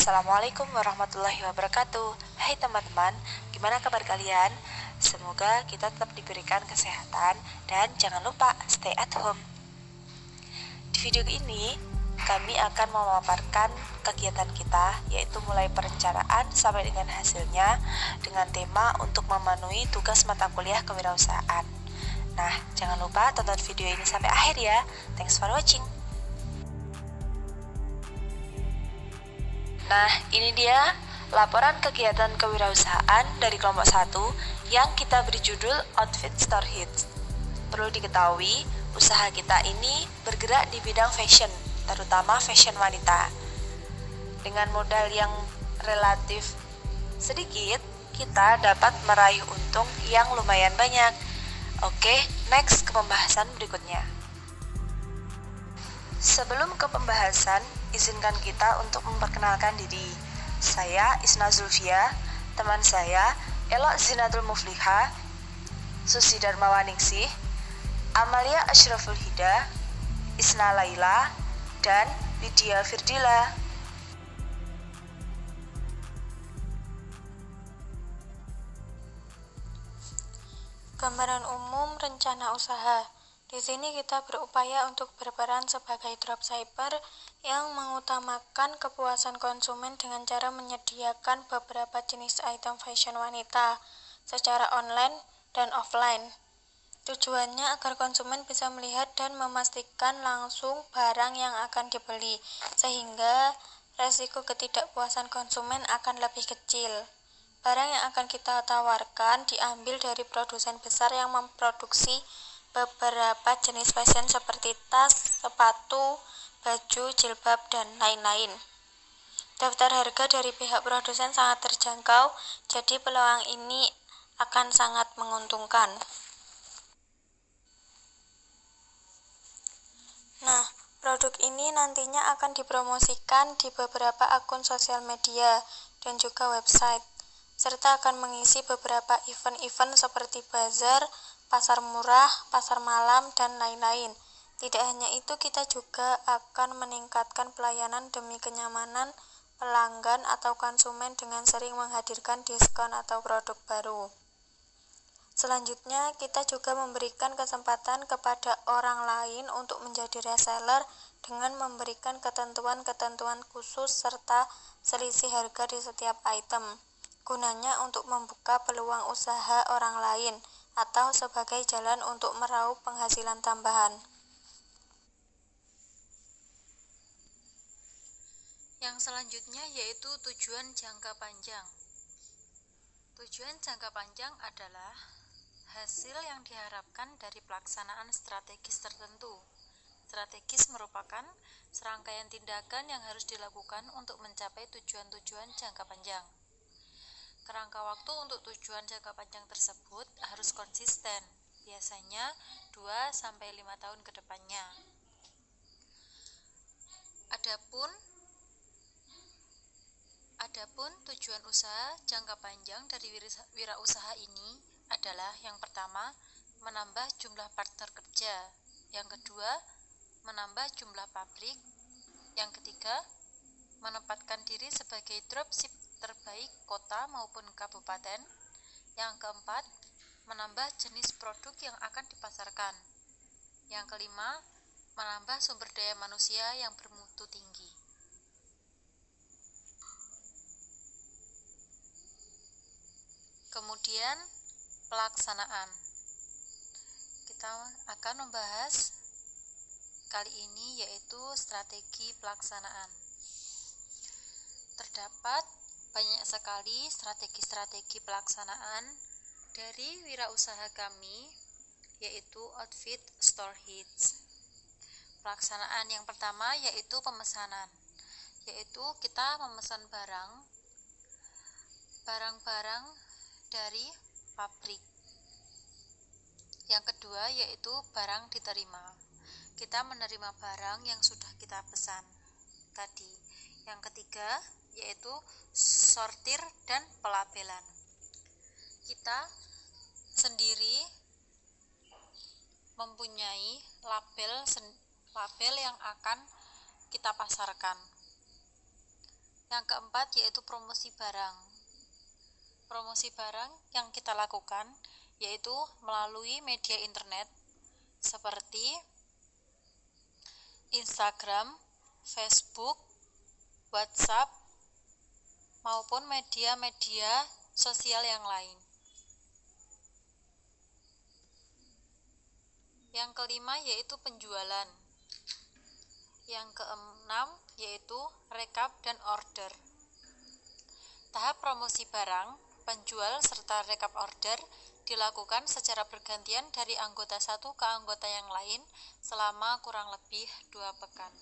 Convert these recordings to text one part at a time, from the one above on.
Assalamualaikum warahmatullahi wabarakatuh. Hai teman-teman, gimana kabar kalian? Semoga kita tetap diberikan kesehatan dan jangan lupa stay at home. Di video ini, kami akan memaparkan kegiatan kita, yaitu mulai perencanaan sampai dengan hasilnya, dengan tema untuk memenuhi tugas mata kuliah kewirausahaan. Nah, jangan lupa tonton video ini sampai akhir ya. Thanks for watching. Nah, ini dia laporan kegiatan kewirausahaan dari kelompok 1 yang kita beri judul Outfit Store Hits. Perlu diketahui, usaha kita ini bergerak di bidang fashion, terutama fashion wanita. Dengan modal yang relatif sedikit, kita dapat meraih untung yang lumayan banyak. Oke, next ke pembahasan berikutnya. Sebelum ke pembahasan, izinkan kita untuk memperkenalkan diri. Saya Isna Zulfia, teman saya Elok Zinatul Mufliha, Susi Darmawaningsih, Amalia Ashraful Hida, Isna Laila, dan Lydia Firdila. Gambaran umum rencana usaha. Di sini kita berupaya untuk berperan sebagai dropshipper yang mengutamakan kepuasan konsumen dengan cara menyediakan beberapa jenis item fashion wanita secara online dan offline. Tujuannya agar konsumen bisa melihat dan memastikan langsung barang yang akan dibeli, sehingga resiko ketidakpuasan konsumen akan lebih kecil. Barang yang akan kita tawarkan diambil dari produsen besar yang memproduksi beberapa jenis fashion seperti tas, sepatu, baju, jilbab, dan lain-lain. Daftar harga dari pihak produsen sangat terjangkau, jadi peluang ini akan sangat menguntungkan. Nah, produk ini nantinya akan dipromosikan di beberapa akun sosial media dan juga website, serta akan mengisi beberapa event-event seperti bazar, pasar murah, pasar malam, dan lain-lain. Tidak hanya itu, kita juga akan meningkatkan pelayanan demi kenyamanan pelanggan atau konsumen dengan sering menghadirkan diskon atau produk baru. Selanjutnya, kita juga memberikan kesempatan kepada orang lain untuk menjadi reseller dengan memberikan ketentuan-ketentuan khusus serta selisih harga di setiap item. Gunanya untuk membuka peluang usaha orang lain atau sebagai jalan untuk meraup penghasilan tambahan. Yang selanjutnya yaitu tujuan jangka panjang. Tujuan jangka panjang adalah hasil yang diharapkan dari pelaksanaan strategis tertentu. Strategis merupakan serangkaian tindakan yang harus dilakukan untuk mencapai tujuan-tujuan jangka panjang. Kerangka waktu untuk tujuan jangka panjang tersebut harus konsisten, biasanya 2-5 tahun ke depannya. Adapun tujuan usaha jangka panjang dari wirausaha ini adalah yang pertama, menambah jumlah partner kerja, yang kedua, menambah jumlah pabrik, yang ketiga, menempatkan diri sebagai dropship terbaik kota maupun kabupaten, yang keempat, menambah jenis produk yang akan dipasarkan, yang kelima, menambah sumber daya manusia yang bermutu tinggi. Kemudian pelaksanaan. Kita akan membahas kali ini yaitu strategi pelaksanaan. Terdapat banyak sekali strategi-strategi pelaksanaan dari wirausaha kami, yaitu Outfit Store Hits. Pelaksanaan yang pertama yaitu pemesanan, yaitu kita memesan barang-barang dari pabrik. Yang kedua yaitu barang diterima. Kita menerima barang yang sudah kita pesan tadi. Yang ketiga yaitu sortir dan pelabelan. Kita sendiri mempunyai label yang akan kita pasarkan. Yang keempat yaitu promosi barang. Promosi barang yang kita lakukan yaitu melalui media internet seperti Instagram, Facebook, WhatsApp, maupun media-media sosial yang lain. Yang kelima yaitu penjualan. Yang keenam yaitu rekap dan order. Tahap promosi barang, penjual, serta rekap order dilakukan secara bergantian dari anggota satu ke anggota yang lain selama kurang lebih 2 pekan.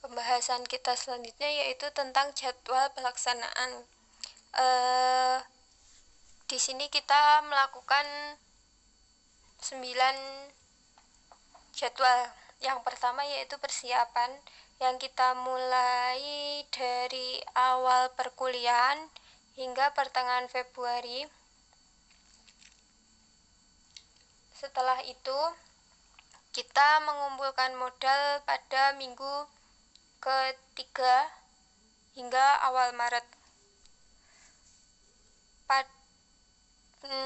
Pembahasan kita selanjutnya yaitu tentang jadwal pelaksanaan. Di sini kita melakukan 9 jadwal. Yang pertama yaitu persiapan, yang kita mulai dari awal perkuliahan hingga pertengahan Februari. Setelah itu, kita mengumpulkan modal pada minggu ketiga hingga awal Maret.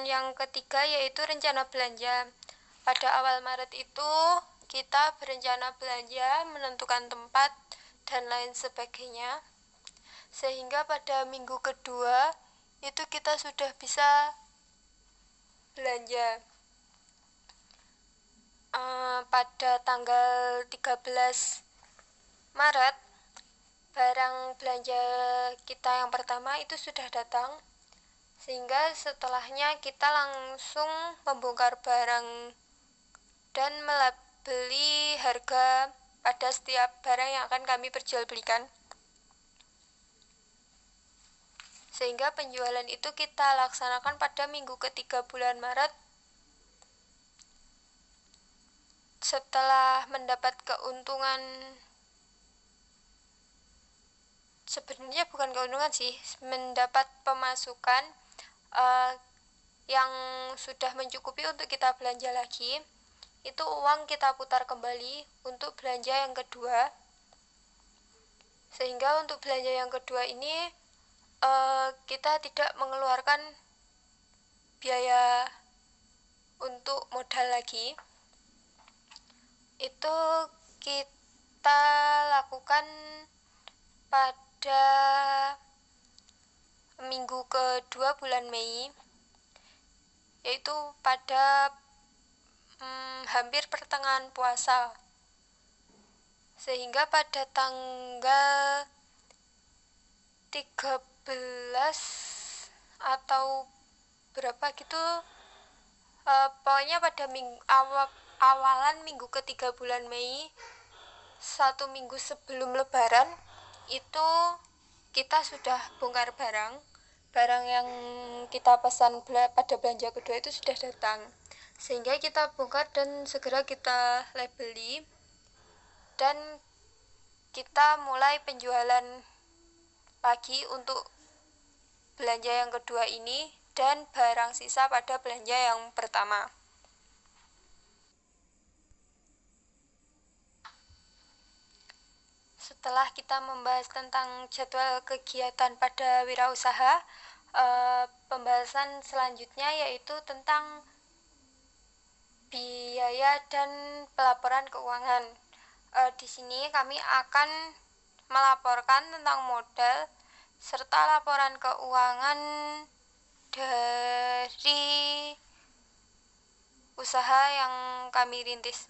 Yang ketiga yaitu rencana belanja. Pada awal Maret itu kita berencana belanja, menentukan tempat dan lain sebagainya, sehingga pada minggu kedua itu kita sudah bisa belanja. Pada tanggal 13 Maret barang belanja kita yang pertama itu sudah datang, sehingga setelahnya kita langsung membongkar barang dan melabeli harga pada setiap barang yang akan kami perjualbelikan, sehingga penjualan itu kita laksanakan pada minggu ketiga bulan Maret. Setelah mendapat keuntungan, sebenarnya bukan keuntungan sih, mendapat pemasukan yang sudah mencukupi untuk kita belanja lagi, itu uang kita putar kembali untuk belanja yang kedua. Sehingga untuk belanja yang kedua ini kita tidak mengeluarkan biaya untuk modal lagi. Itu kita lakukan pada minggu kedua bulan Mei, yaitu pada hampir pertengahan puasa, sehingga pada tanggal 13 atau berapa gitu, pokoknya pada awalan minggu ketiga bulan Mei, 1 minggu sebelum Lebaran, itu kita sudah bongkar barang yang kita pesan pada belanja kedua itu sudah datang, sehingga kita bongkar dan segera kita labeli, dan kita mulai penjualan lagi untuk belanja yang kedua ini dan barang sisa pada belanja yang pertama. Setelah kita membahas tentang jadwal kegiatan pada wirausaha, pembahasan selanjutnya yaitu tentang biaya dan pelaporan keuangan. Di sini kami akan melaporkan tentang modal serta laporan keuangan dari usaha yang kami rintis.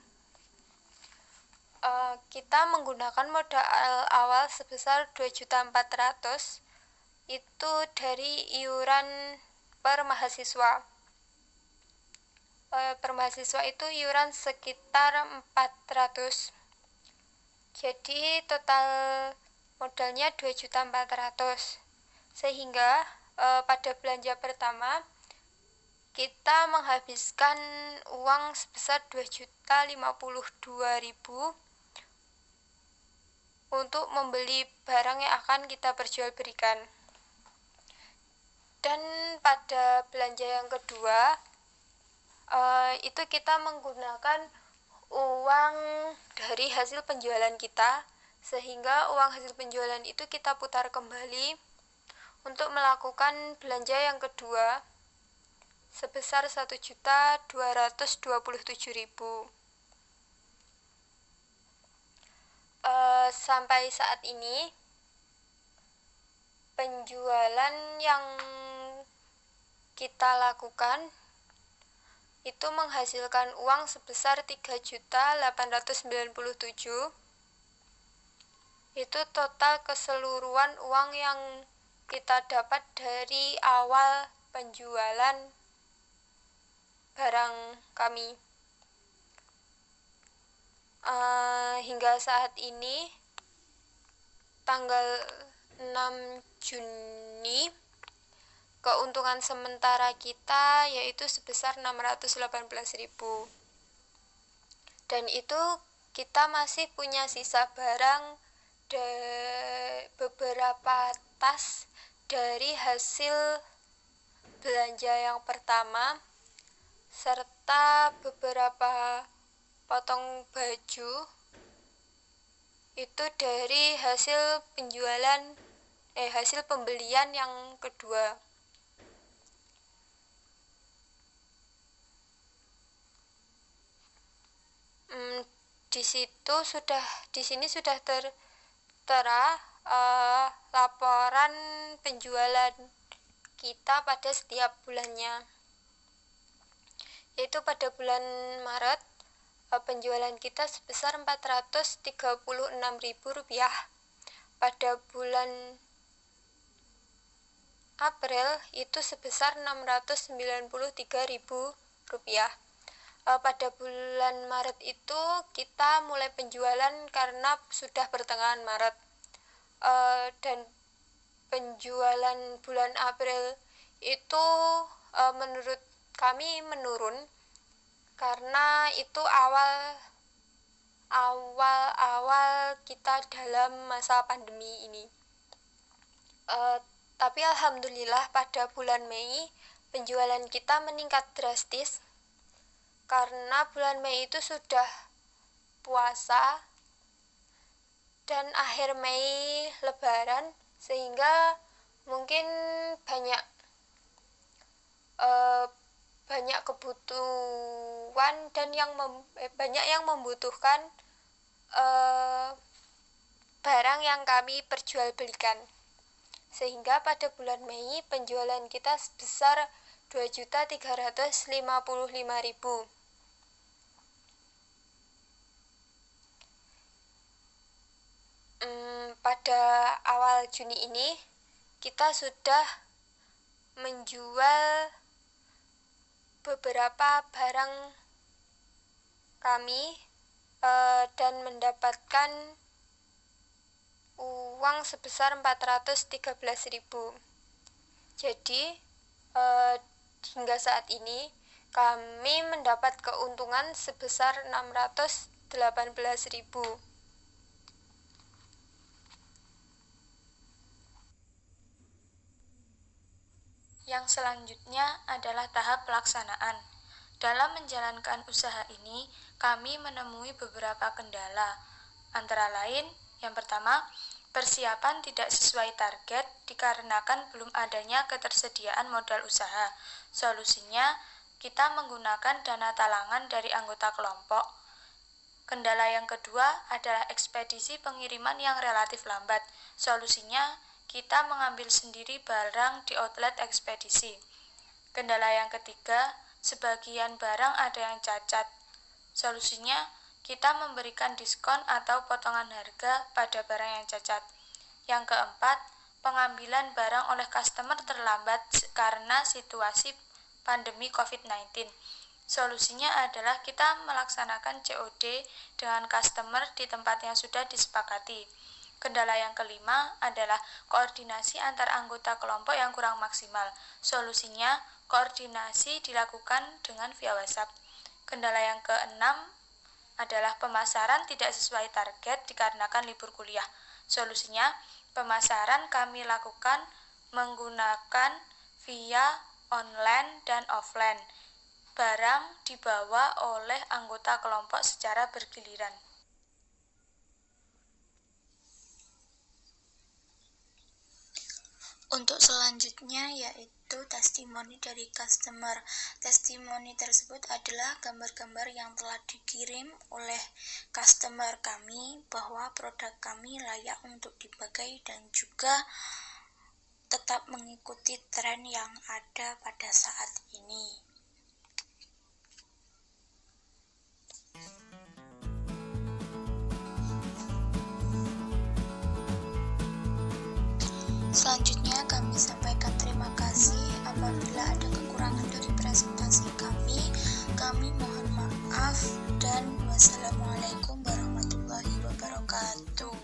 Kita menggunakan modal awal sebesar 2.400.000 itu dari iuran per mahasiswa. Per mahasiswa itu iuran sekitar 400. Jadi total modalnya 2.400.000. Sehingga pada belanja pertama kita menghabiskan uang sebesar 2.052.000 untuk membeli barang yang akan kita perjualbelikan. Dan pada belanja yang kedua itu kita menggunakan uang dari hasil penjualan kita sehingga uang hasil penjualan itu kita putar kembali untuk melakukan belanja yang kedua sebesar 1.227.000. Sampai saat ini penjualan yang kita lakukan itu menghasilkan uang sebesar 3.897.000. Itu total keseluruhan uang yang kita dapat dari awal penjualan barang kami. Hingga saat ini tanggal 6 Juni keuntungan sementara kita yaitu sebesar 618.000. Dan itu kita masih punya sisa barang beberapa tas dari hasil belanja yang pertama serta beberapa potong baju itu dari hasil pembelian yang kedua. Di sini sudah tertera laporan penjualan kita pada setiap bulannya. Yaitu pada bulan Maret penjualan kita sebesar Rp436.000. Pada bulan April itu sebesar Rp693.000. Pada bulan Maret itu kita mulai penjualan karena sudah pertengahan Maret, dan penjualan bulan April itu menurut kami menurun karena itu awal kita dalam masa pandemi ini. Tapi alhamdulillah pada bulan Mei penjualan kita meningkat drastis karena bulan Mei itu sudah puasa dan akhir Mei Lebaran, sehingga mungkin banyak kebutuhan dan banyak yang membutuhkan barang yang kami perjualbelikan, sehingga pada bulan Mei penjualan kita sebesar 2.355.000. Pada awal Juni ini kita sudah menjual beberapa barang kami dan mendapatkan uang sebesar 413.000. Jadi hingga saat ini kami mendapat keuntungan sebesar 618.000. Yang selanjutnya adalah tahap pelaksanaan. Dalam menjalankan usaha ini, kami menemui beberapa kendala. Antara lain, yang pertama, persiapan tidak sesuai target dikarenakan belum adanya ketersediaan modal usaha. Solusinya, kita menggunakan dana talangan dari anggota kelompok. Kendala yang kedua adalah ekspedisi pengiriman yang relatif lambat. Solusinya, kita mengambil sendiri barang di outlet ekspedisi. Kendala yang ketiga, sebagian barang ada yang cacat. Solusinya, kita memberikan diskon atau potongan harga pada barang yang cacat. Yang keempat, pengambilan barang oleh customer terlambat karena situasi pandemi COVID-19. Solusinya adalah kita melaksanakan COD dengan customer di tempat yang sudah disepakati. Kendala yang kelima adalah koordinasi antar anggota kelompok yang kurang maksimal. Solusinya, koordinasi dilakukan dengan via WhatsApp. Kendala yang keenam adalah pemasaran tidak sesuai target dikarenakan libur kuliah. Solusinya, pemasaran kami lakukan menggunakan via online dan offline. Barang dibawa oleh anggota kelompok secara bergiliran. Untuk selanjutnya yaitu testimoni dari customer. Testimoni tersebut adalah gambar-gambar yang telah dikirim oleh customer kami bahwa produk kami layak untuk dipakai dan juga tetap mengikuti tren yang ada pada saat ini. Selanjutnya kami sampaikan terima kasih apabila ada kekurangan dari presentasi kami mohon maaf dan wassalamualaikum warahmatullahi wabarakatuh.